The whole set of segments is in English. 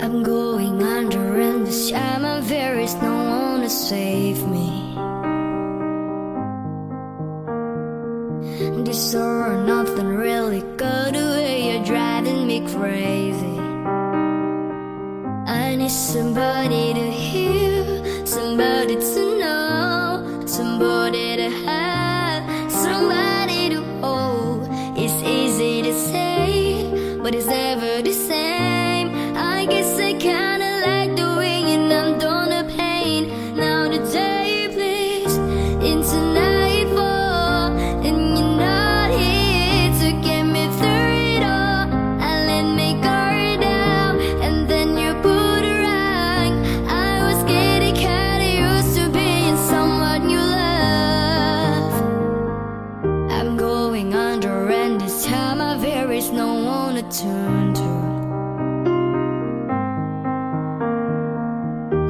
I'm going under and this time there is no one to save me. This or nothing really got away, you're driving me crazy. I need somebody to hear, somebody to know, somebody to have, somebody to hold. It's easy to say, but it's never the same. I guess I kinda like the way you numbed on the pain. Now the day bleeds into nightfall, and you're not here to get me through it all. I let my guard down, and then you put a ring. I was getting kinda used to being someone you love. I'm going under, and this time there is no one to turn to.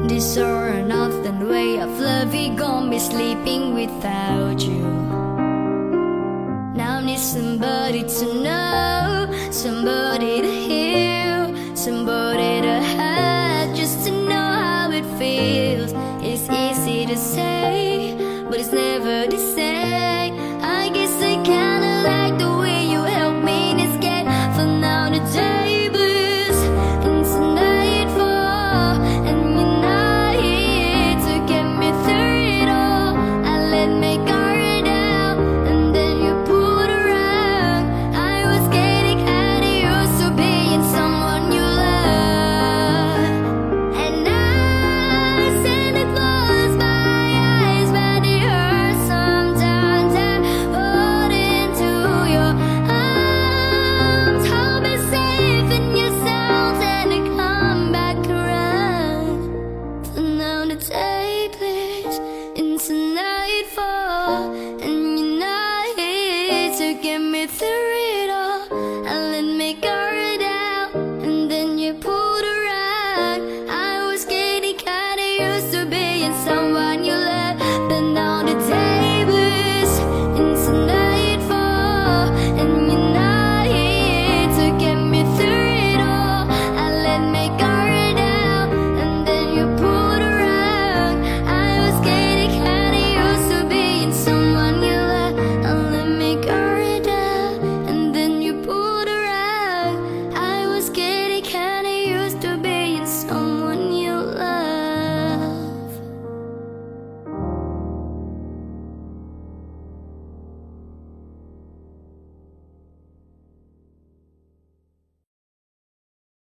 This or nothing way of loving, gonna be sleeping without you. Now I need somebody to know, somebody to hear, somebody to have, just to know how it feels. It's easy to say, but it's never the same.